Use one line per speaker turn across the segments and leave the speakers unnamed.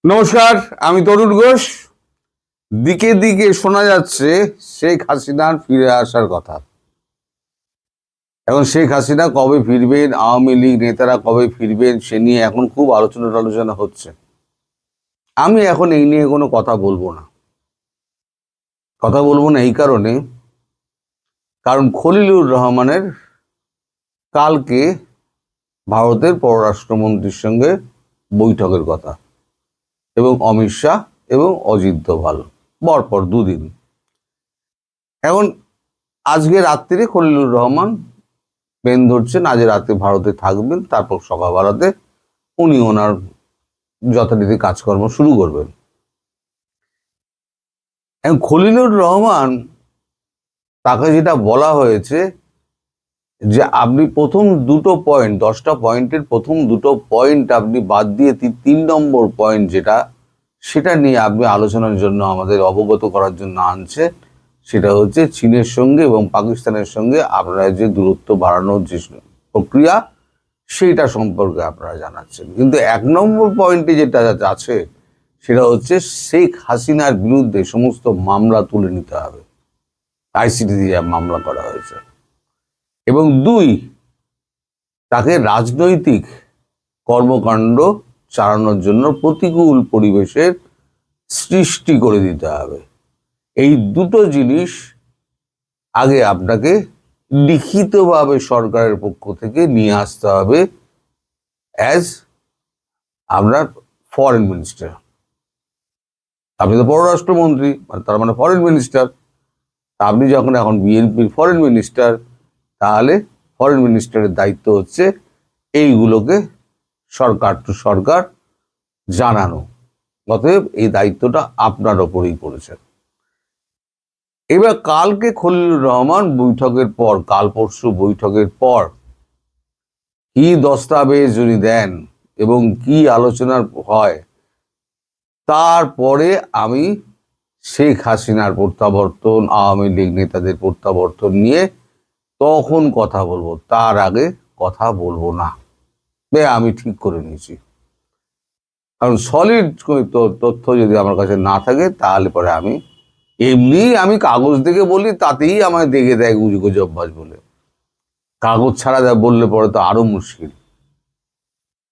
নমস্কার, আমি তরুণ ঘোষ। দিকে দিকে শোনা যাচ্ছে শেখ হাসিনার ফিরে আসার কথা। এখন শেখ হাসিনা কবে ফিরবেন, আওয়ামী লীগ নেতারা কবে ফিরবেন, সে নিয়ে এখন খুব আলোচনা হচ্ছে। আমি এখন এই নিয়ে কোনো কথা বলবো না। এই কারণে, কারণ খলিলুর রহমানের কালকে ভারতের পররাষ্ট্রমন্ত্রীর সঙ্গে বৈঠকের কথা, এবং অমিত শাহ এবং অজিত দোভাল পরপর দুদিন। এখন আজকে রাত্রিরে খলিলুর রহমান প্লেন ধরছেন, আজ রাতে ভারতে থাকবেন, তারপর সকালবেলাতে উনি ওনার যথারীতি কাজকর্ম শুরু করবেন। এখন খলিলুর রহমান, তাকে যেটা বলা হয়েছে যে আপনি প্রথম দুটো পয়েন্ট, 10টা পয়েন্টের প্রথম দুটো পয়েন্ট আপনি বাদ দিয়ে 3 নম্বর পয়েন্ট যেটা, সেটা নিয়ে আপনি আলোচনার জন্য আমাদের অবগত করার জন্য আনছে। সেটা হচ্ছে চীনের সঙ্গে এবং পাকিস্তানের সঙ্গে আপনারা যে দূরত্ব বাড়ানোর যে প্রক্রিয়া, সেইটা সম্পর্কে আপনারা জানাচ্ছেন। কিন্তু 1 নম্বর পয়েন্টে যেটা আছে সেটা হচ্ছে শেখ হাসিনার বিরুদ্ধে সমস্ত মামলা তুলে নিতে হবে। আইসিটি দিয়ে মামলা করা হয়েছে। এবং 2, তাকে রাজনৈতিক কর্মকাণ্ড চালানোর জন্য প্রতিকূল পরিবেশের সৃষ্টি করে দিতে হবে। এই দুটো জিনিস আগে আপনাকে লিখিতভাবে সরকারের পক্ষ থেকে নিয়ে আসতে হবে অ্যাজ আপনার ফরেন মিনিস্টার। আপনি তো পররাষ্ট্রমন্ত্রী, তার মানে ফরেন মিনিস্টার। আপনি যখন এখন বিএনপির ফরেন মিনিস্টার, তাহলে ফরেন মিনিস্টারের দায়িত্ব হচ্ছে এইগুলোকে সরকার টু সরকার জানানো। অতএব এই দায়িত্বটা আপনার ওপরেই পড়েছে। এবার কালকে খলিলুর রহমান বৈঠকের পর, কাল পরশু বৈঠকের পর কি দস্তাবেজ উনি দেন এবং কি আলোচনার হয়, তারপরে আমি শেখ হাসিনার প্রত্যাবর্তন, আওয়ামী লীগ নেতাদের প্রত্যাবর্তন নিয়ে তখন কথা বলবো। তার আগে কথা বলবো না, আমি ঠিক করে নিয়েছি। কারণ সলিড তথ্য যদি আমার কাছে না থাকে, তাহলে পরে আমি কাগজ দেখে বলি, তাতেই আমায় দেখে দেয় গুজববাজ বলে। কাগজ ছাড়া বললে পরে তো আরো মুশকিল।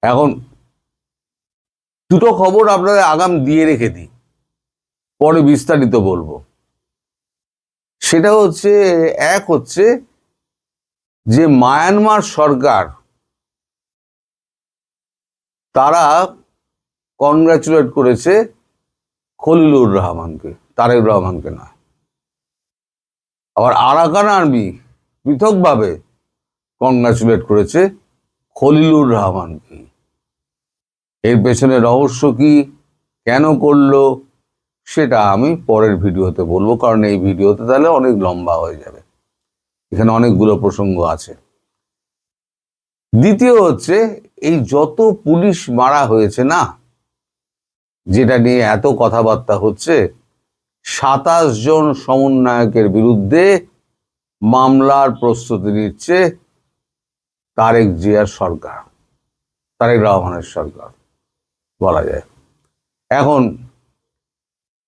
এখন দুটো খবর আপনাদের আগাম দিয়ে রেখে দিই, পরে বিস্তারিত বলবো। সেটা হচ্ছে, এক হচ্ছে যে মায়ানমার সরকার, তারা কনগ্রাচুলেট করেছে খলিলুর রহমানকে, তারেক রহমানকে না। আবার আরাকান আর্মি পৃথকভাবে কনগ্রাচুলেট করেছে খলিলুর রহমানকে। এর পেছনে রহস্য কি, কেন করলো, সেটা আমি পরের ভিডিওতে বলবো, কারণ এই ভিডিওতে তাহলে অনেক লম্বা হয়ে যাবে। এখানে অনেকগুলো প্রসঙ্গ আছে। দ্বিতীয় হচ্ছে, এই যত পুলিশ মারা হয়েছে না, যেটা নিয়ে এত কথাবার্তা হচ্ছে, 27 জন সমন্বয়কের বিরুদ্ধে মামলার প্রস্তুতি নিচ্ছে তারেক জিয়ার সরকার, তারেক রহমানের সরকার বলা যায়। এখন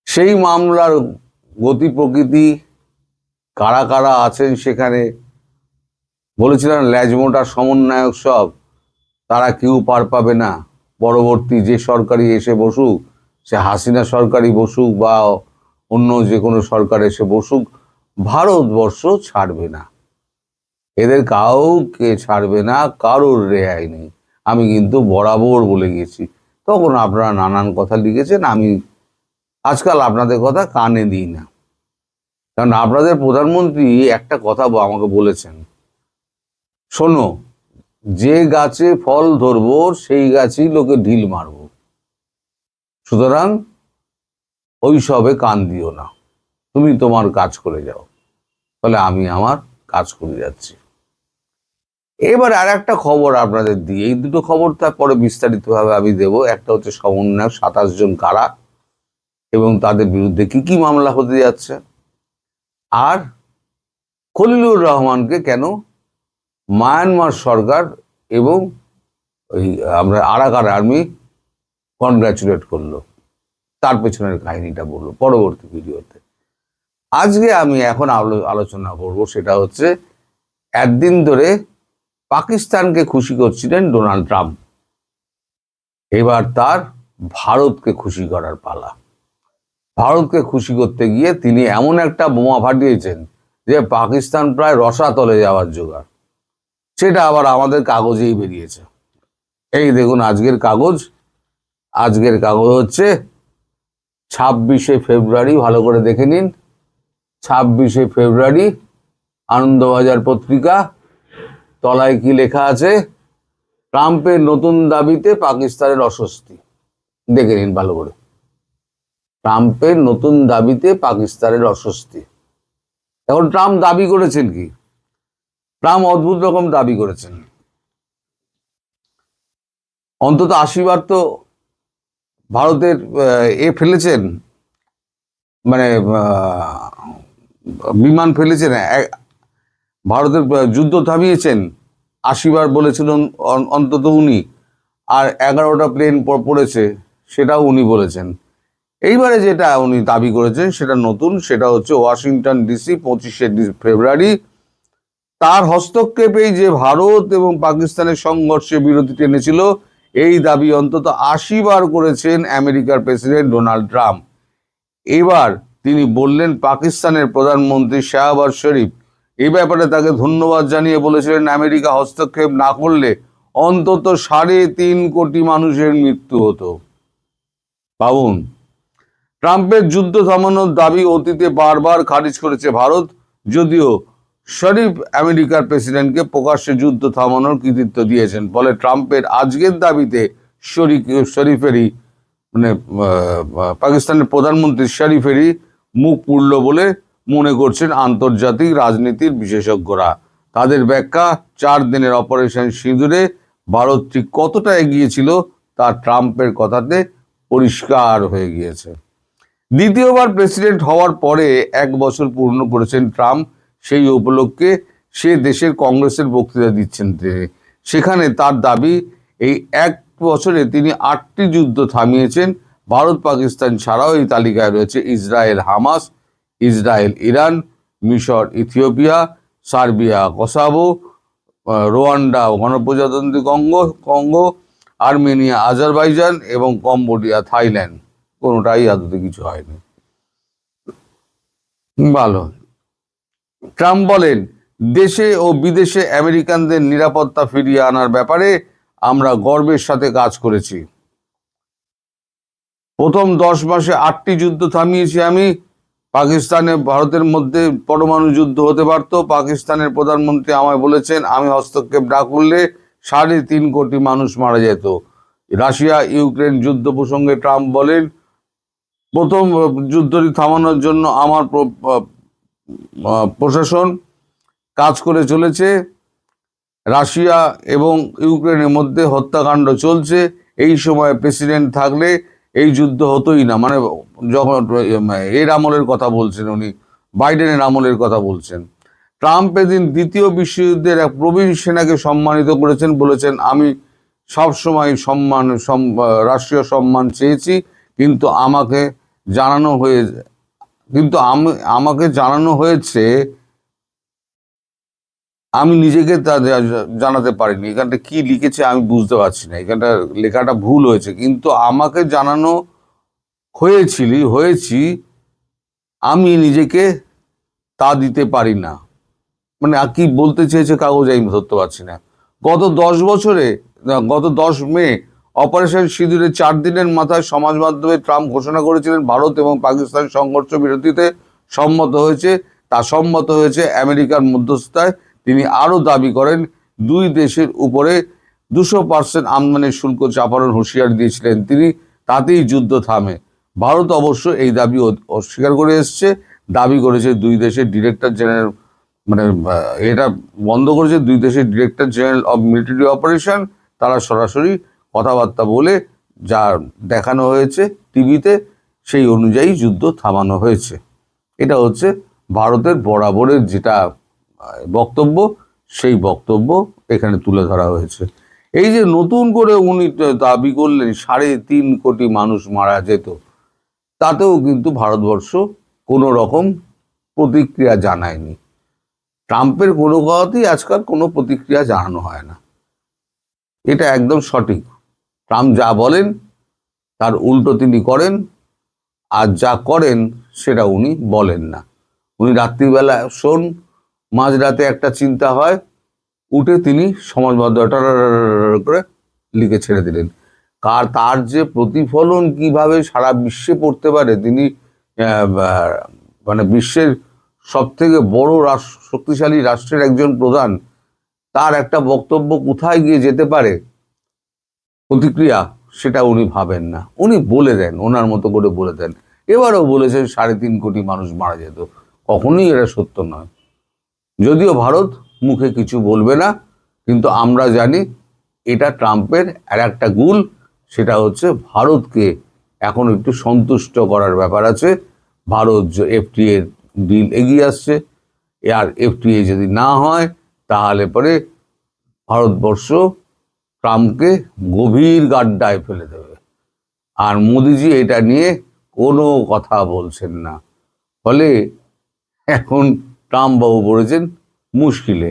সেই মামলার গতি প্রকৃতি, কারা কারা আছেন সেখানে, বলেছিলেন ল্যাজমোটার সমন্বয়ক সব, তারা কেউ পার পাবে না। পরবর্তী যে সরকারি এসে বসুক, সে হাসিনা সরকারি বসুক বা অন্য যে কোনো সরকার এসে বসুক, ভারতবর্ষ ছাড়বে না, এদের কাউকে ছাড়বে না, কারোর রেহাই নেই। আমি কিন্তু বরাবর বলে গেছি। তখন আপনারা নানান কথা লিখেছেন, আমি আজকাল আপনাদের কথা কানে দিই না। কারণ আপনাদের প্রধানমন্ত্রী একটা কথা আমাকে বলেছেন, শোনো, যে গাছে ফল ধরবো সেই গাছেই লোকে ঢিল মারবো, সুতরাং ওই সবে কান দিও না, তুমি তোমার কাজ করে যাও। ফলে আমি আমার কাজ করে যাচ্ছি। এবার আর একটা খবর আপনাদের দিই, এই দুটো খবর তারপরে বিস্তারিতভাবে আমি দেব। একটা হচ্ছে সমন্বয়ক 27 জন কারা এবং তাদের বিরুদ্ধে কি কি মামলা হতে যাচ্ছে, আর খলিলুর রহমানকে কেন মায়ানমার সরকার এবং ওই আমরা আরাকান আর্মি কনগ্রাচুলেট করলো, তার পেছনের কাহিনীটা বললো পরবর্তী ভিডিওতে। আজকে আমি এখন আলোচনা করব সেটা হচ্ছে, একদিন ধরে পাকিস্তানকে খুশি করছিলেন ডোনাল্ড ট্রাম্প, এবার তার ভারতকে খুশি করার পালা। ভারতকে খুশি করতে গিয়ে তিনি এমন একটা বোমা ফাটিয়েছেন যে পাকিস্তান প্রায় রসাতলে যাওয়ার জোগাড়। সেটা আবার আমাদের কাগজেই বেরিয়েছে। এই দেখুন আজকের কাগজ। আজকের কাগজ হচ্ছে 26শে ফেব্রুয়ারি, ভালো করে দেখে নিন। 26শে ফেব্রুয়ারি, আনন্দবাজার পত্রিকা। তলায় কি লেখা আছে? ট্রাম্পের নতুন দাবিতে পাকিস্তানের অস্বস্তি। দেখে নিন ভালো করে। ট্রাম্পের নতুন দাবিতে পাকিস্তানের অস্বস্তি। এখন ট্রাম্প দাবি করেছেন কি? ট্রাম্প অদ্ভুত রকম দাবি করেছেন। অন্তত 80 বার তো ভারতের ফেলেছেন, মানে বিমান ফেলেছেন, ভারতের যুদ্ধ থামিয়েছেন। 80 বার বলেছিলেন অন্তত উনি, আর 11টা প্লেন পড়েছে, সেটাও উনি বলেছেন। এইবারে যেটা উনি দাবি করেছেন সেটা নতুন, সেটা হচ্ছে ওয়াশিংটন ডিসি 25শে ফেব্রুয়ারি, তার হস্তক্ষেপেই যে ভারত এবং পাকিস্তানের সংঘর্ষে বিরতি টেনেছিল, এই দাবি অন্তত 80 বার করেছেন আমেরিকার প্রেসিডেন্ট ডোনাল্ড ট্রাম্প। এবার তিনি বললেন, পাকিস্তানের প্রধানমন্ত্রী শাহবাজ শরীফ এই ব্যাপারে তাকে ধন্যবাদ জানিয়ে বলেছিলেন, আমেরিকা হস্তক্ষেপ না করলে অন্তত 3.5 কোটি মানুষের মৃত্যু হতো। ভাবুন, ট্রাম্পের যুদ্ধ থামানোর দাবি অতীতে বারবার খারিজ করেছে ভারত, যদিও শরীফ আমেরিকার প্রেসিডেন্টকে প্রকাশ্যে যুদ্ধ থামানোর কৃতিত্ব দিয়েছেন। ফলে ট্রাম্পের আজকের দাবিতে শরীফেরই মানে পাকিস্তানের প্রধানমন্ত্রী শরীফেরই মুখ পুড়ল বলে মনে করছেন আন্তর্জাতিক রাজনীতির বিশেষজ্ঞরা। তাদের ব্যাখ্যা, 4 দিনের অপারেশন সিঁদুরে ভারত ঠিক কতটা এগিয়েছিল তা ট্রাম্পের কথাতে পরিষ্কার হয়ে গিয়েছে। দ্বিতীয়বার প্রেসিডেন্ট হওয়ার পরে 1 বছর পূর্ণ করেছেন ট্রাম্প। সেই উপলক্ষে সে দেশের কংগ্রেসের বক্তৃতা দিচ্ছেন তিনি। সেখানে তার দাবি, এই 1 বছরে তিনি 8টি যুদ্ধ থামিয়েছেন। ভারত পাকিস্তান ছাড়াও এই তালিকায় রয়েছে ইসরায়েল হামাস, ইসরায়েল ইরান, মিশর ইথিওপিয়া, সার্বিয়া কসাভো, রোয়ান্ডা গণপ্রজাতন্ত্রী কঙ্গো, আর্মেনিয়া আজারবাইজান এবং কম্বোডিয়া থাইল্যান্ড। কোনোটাই আদতে কিছু হয়নি। ভালো। ট্রাম্প বলেন, দেশে ও বিদেশে আমেরিকানদের নিরাপত্তা ফিরিয়ে আনার ব্যাপারে আমরা গর্বের সাথে কাজ করেছি। প্রথম 10 মাসে 8টি যুদ্ধ থামিয়েছি আমি। পাকিস্তানে ভারতের মধ্যে পরমাণু যুদ্ধ হতে পারত। পাকিস্তানের প্রধানমন্ত্রী আমায় বলেছেন, আমি হস্তক্ষেপ না করলে 3.5 কোটি মানুষ মারা যেত। রাশিয়া ইউক্রেন যুদ্ধ প্রসঙ্গে ট্রাম্প বলেন, প্রথম যুদ্ধটি থামানোর জন্য আমার প্রশাসন কাজ করে চলেছে। রাশিয়া এবং ইউক্রেনের মধ্যে হত্যাকাণ্ড চলছে। এই সময় প্রেসিডেন্ট থাকলে এই যুদ্ধ হতোই না। মানে যখন এর আমলের কথা বলছেন উনি, বাইডেনের আমলের কথা বলছেন। ট্রাম্প এদিন দ্বিতীয় বিশ্বযুদ্ধের এক প্রবীণ সেনাকে সম্মানিত করেছেন, বলেছেন, আমি সবসময় রাষ্ট্রীয় সম্মান চেয়েছি, কিন্তু আমাকে জানানো হয়েছে আমি নিজেকে তা জানাতে পারিনি। এখানটা কি লিখেছে আমি বুঝতে পারছি না, এখানটা লেখাটা ভুল হয়েছে। কিন্তু আমাকে জানানো হয়েছি আমি নিজেকে তা দিতে পারি না। মানে কি বলতে চেয়েছে কাগজ আমি ধরতে পারছি না। গত 10 মে অপারেশন সিঁদুরে 4 দিনের মাথায় সমাজ মাধ্যমে ট্রাম্প ঘোষণা করেছিলেন, ভারত এবং পাকিস্তান সংঘর্ষ বিরতিতে সম্মত হয়েছে আমেরিকার মধ্যস্থতায়। তিনি আরও দাবি করেন, 2 দেশের উপরে 200% আমদানির শুল্ক চাপানোর হুঁশিয়ারি দিয়েছিলেন তিনি, তাতেই যুদ্ধ থামে। ভারত অবশ্য এই দাবি অস্বীকার করে এসছে। দাবি করেছে 2 দেশের ডিরেক্টর জেনারেল, মানে এটা বন্ধ করেছে 2 দেশের director general of military operation. তারা সরাসরি কথাবার্তা বলে যা দেখানো হয়েছে টিভিতে, সেই অনুযায়ী যুদ্ধ থামানো হয়েছে। এটা হচ্ছে ভারতের বরাবরের যেটা বক্তব্য, সেই বক্তব্য এখানে তুলে ধরা হয়েছে। এই যে নতুন করে উনি দাবি করলেন 3.5 কোটি মানুষ মারা যেত, তাতেও কিন্তু ভারতবর্ষ কোনো রকম প্রতিক্রিয়া জানায়নি। ট্রাম্পের কোনো কথাতেই আজকাল কোনো প্রতিক্রিয়া জানানো হয় না, এটা একদম সঠিক। ট্রাম্প যা বলেন তার উল্টো তিনি করেন, আর যা করেন সেটা উনি বলেন না। উনি রাত্রিবেলা শোন, মাঝরাতে একটা চিন্তা হয়, উঠে তিনি সমাজ মাধ্যমে করে লিখে ছেড়ে দিলেন। তার যে প্রতিফলন কিভাবে সারা বিশ্বে পড়তে পারে, তিনি মানে বিশ্বের সব থেকে বড় শক্তিশালী রাষ্ট্রের একজন প্রধান, তার একটা বক্তব্য কোথায় গিয়ে যেতে পারে প্রতিক্রিয়া, সেটা উনি ভাবেন না। উনি বলে দেন, ওনার মতো করে বলে দেন। এবারও বলেছেন 3.5 কোটি মানুষ মারা যেত, কখনোই এটা সত্য নয়। যদিও ভারত মুখে কিছু বলবে না, কিন্তু আমরা জানি এটা ট্রাম্পের আর একটা গুল, সেটা হচ্ছে ভারতকে এখন একটু সন্তুষ্ট করার ব্যাপার আছে। ভারত যে এফটিএ ডিল এগিয়ে আসছে, আর এফটিএ যদি না হয় তাহলে পরে ভারতবর্ষ ট্রাম্পকে গভীর গাড্ডায় ফেলে দেবে। আর মোদিজি এটা নিয়ে কোনো কথা বলছেন না, ফলে এখন ট্রাম্প বাবু পড়েছেন মুশকিলে।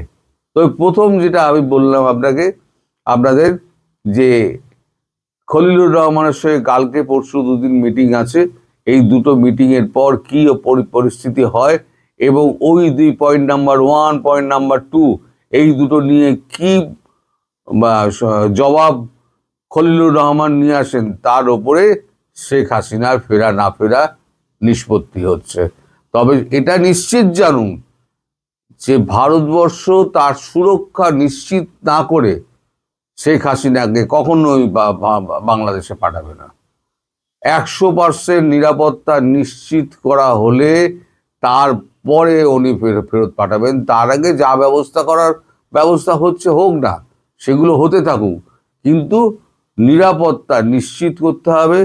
তো প্রথম যেটা আমি বললাম আপনাদের যে খলিলুর রহমানের সঙ্গে কালকে পরশু 2 দিন মিটিং আছে, এই দুটো মিটিংয়ের পর কি পরিস্থিতি হয় এবং ওই 2 পয়েন্ট নাম্বার 1 পয়েন্ট নাম্বার 2 এই দুটো নিয়ে কি জবাব খলিলুর রহমান নিয়ে আসেন, তার ওপরে শেখ হাসিনার ফেরা না ফেরা নিষ্পত্তি হচ্ছে। তবে এটা নিশ্চিত জানুন যে ভারতবর্ষ তার সুরক্ষা নিশ্চিত না করে শেখ হাসিনাকে কখনোই বাংলাদেশে পাঠাবে না। 100% নিরাপত্তা নিশ্চিত করা হলে তারপরে উনি ফেরত পাঠাবেন। তার আগে যা ব্যবস্থা করার ব্যবস্থা হচ্ছে হোক না, সেগুলো হতে থাকুক, কিন্তু নিরাপত্তা নিশ্চিত করতে হবে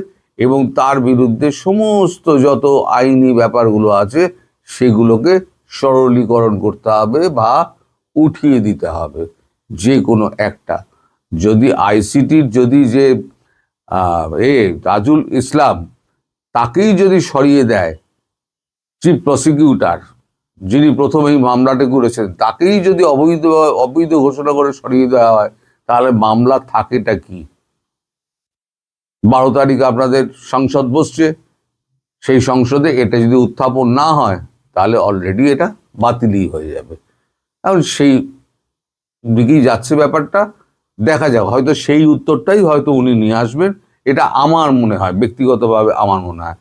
এবং তার বিরুদ্ধে সমস্ত যত আইনি ব্যাপারগুলো আছে সেগুলোকে সরলীকরণ করতে হবে বা উঠিয়ে দিতে হবে যে কোনো একটা। যদি আইসিটির যদি যে তাজুল ইসলাম, তাকেই যদি সরিয়ে দেয়, চিফ প্রসিকিউটর যিনি প্রথম এই মামলাটি করেছেন, তাকেই যদি অবৈধ ঘোষণা করে সরিয়ে দেওয়া হয়, তাহলে মামলা থাকেটা কি? 12 তারিখ আপনাদের সংসদ বসছে, সেই সংসদে এটা যদি উত্থাপন না হয় তাহলে অলরেডি এটা বাতিলই হয়ে যাবে। এখন সেই দিকেই যাচ্ছে ব্যাপারটা, দেখা যাক, হয়তো সেই উত্তরটাই হয়তো উনি নিয়ে আসবেন, এটা আমার মনে হয়, ব্যক্তিগতভাবে আমার মনে হয়।